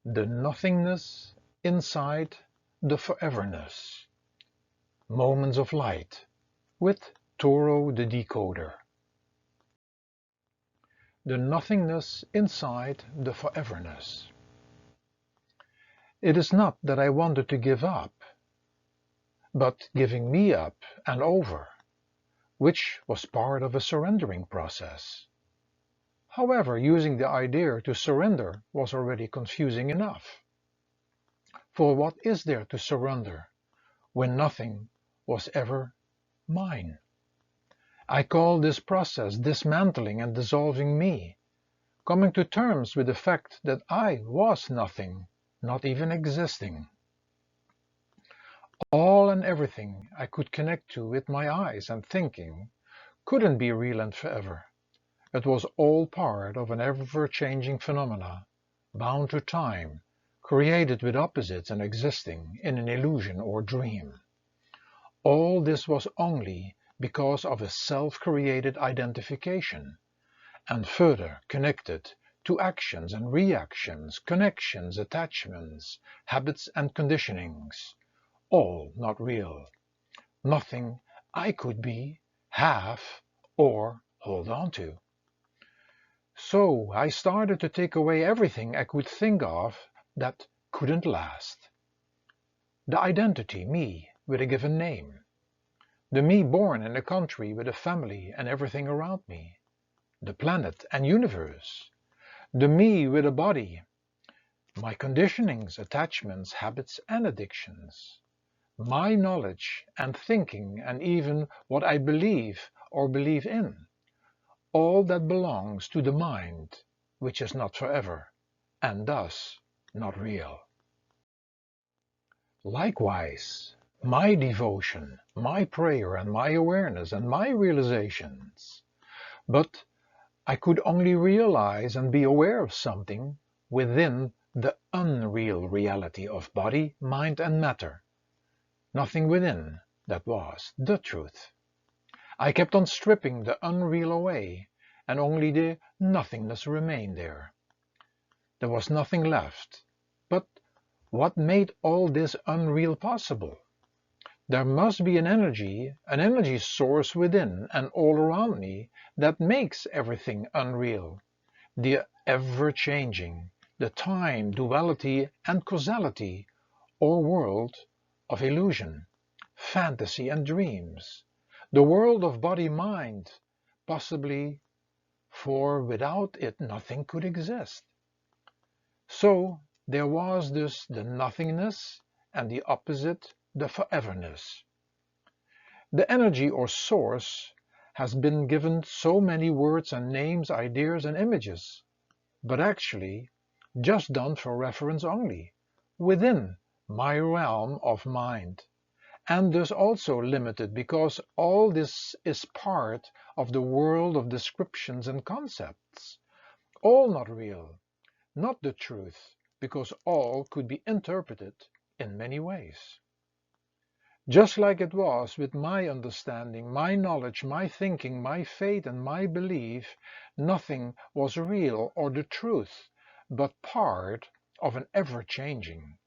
The nothingness inside the foreverness. Moments of light with Toro the Decoder. The nothingness inside the foreverness. It is not that I wanted to give up, but giving me up and over, which was part of a surrendering process. However, using the idea to surrender was already confusing enough. For what is there to surrender when nothing was ever mine? I call this process dismantling and dissolving me, coming to terms with the fact that I was nothing, not even existing. All and everything I could connect to with my eyes and thinking couldn't be real and forever. It was all part of an ever-changing phenomena, bound to time, created with opposites and existing in an illusion or dream. All this was only because of a self-created identification, and further connected to actions and reactions, connections, attachments, habits and conditionings, all not real, nothing I could be, have, or hold on to. So I started to take away everything I could think of that couldn't last. The identity, me, with a given name. The me born in a country with a family and everything around me. The planet and universe. The me with a body. My conditionings, attachments, habits and addictions. My knowledge and thinking and even what I believe or believe in. All that belongs to the mind, which is not forever, and thus not real. Likewise, my devotion, my prayer and my awareness and my realizations. But I could only realize and be aware of something within the unreal reality of body, mind and matter. Nothing within that was the truth. I kept on stripping the unreal away, and only the nothingness remained there. There was nothing left. But what made all this unreal possible? There must be an energy source within and all around me that makes everything unreal. The ever-changing, the time, duality and causality, or world of illusion, fantasy and dreams. The world of body-mind, possibly, for without it nothing could exist. So there was thus the nothingness and the opposite, the foreverness. The energy or source has been given so many words and names, ideas and images, but actually just done for reference only, within my realm of mind. And thus also limited because all this is part of the world of descriptions and concepts. All not real, not the truth, because all could be interpreted in many ways. Just like it was with my understanding, my knowledge, my thinking, my faith and my belief, nothing was real or the truth, but part of an ever-changing.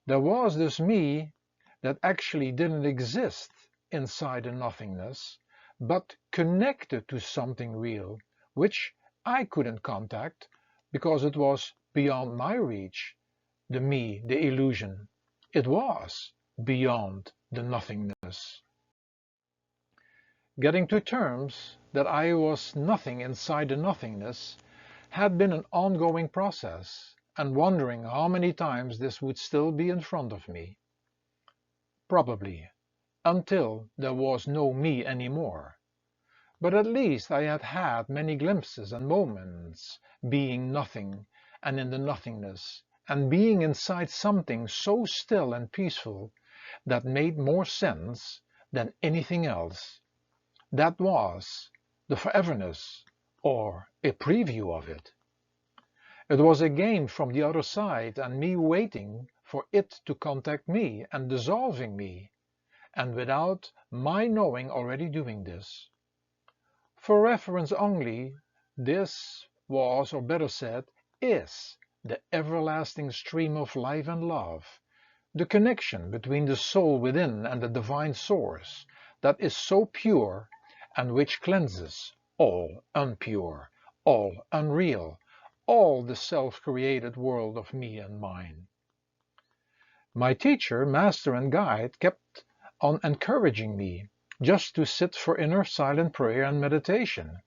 There was this me that actually didn't exist inside the nothingness, but connected to something real, which I couldn't contact because it was beyond my reach, the me, the illusion. It was beyond the nothingness. Getting to terms that I was nothing inside the nothingness had been an ongoing process, and wondering how many times this would still be in front of me. Probably, until there was no me anymore. But at least I had had many glimpses and moments being nothing and in the nothingness, and being inside something so still and peaceful that made more sense than anything else. That was the foreverness, or a preview of it. It was a game from the other side and me waiting for it to contact me and dissolving me, and without my knowing already doing this. For reference only, this was, or better said, is the everlasting stream of life and love, the connection between the soul within and the divine source that is so pure and which cleanses all impure, all unreal, all the self-created world of me and mine. My teacher, master and guide kept on encouraging me just to sit for inner silent prayer and meditation,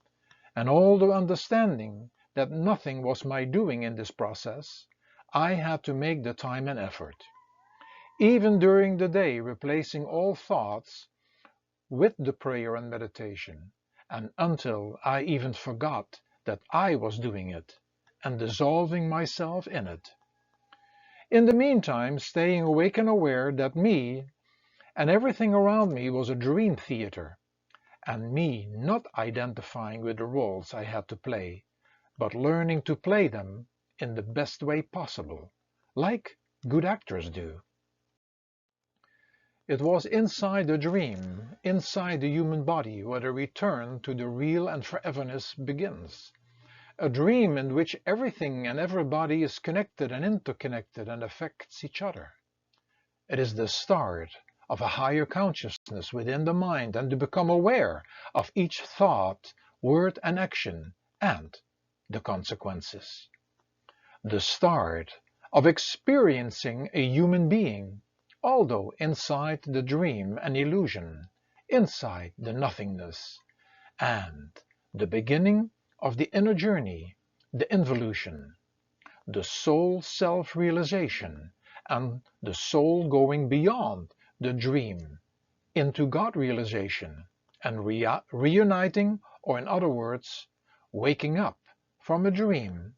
and although understanding that nothing was my doing in this process, I had to make the time and effort. Even during the day, replacing all thoughts with the prayer and meditation, and until I even forgot that I was doing it, and dissolving myself in it. In the meantime, staying awake and aware that me and everything around me was a dream theater, and me not identifying with the roles I had to play, but learning to play them in the best way possible, like good actors do. It was inside the dream, inside the human body, where the return to the real and foreverness begins. A dream in which everything and everybody is connected and interconnected and affects each other. It is the start of a higher consciousness within the mind and to become aware of each thought, word and action and the consequences. The start of experiencing a human being, although inside the dream and illusion, inside the nothingness, and the beginning of the inner journey, the involution, the soul self-realization, and the soul going beyond the dream into God realization and reuniting, or in other words, waking up from a dream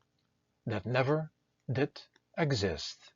that never did exist.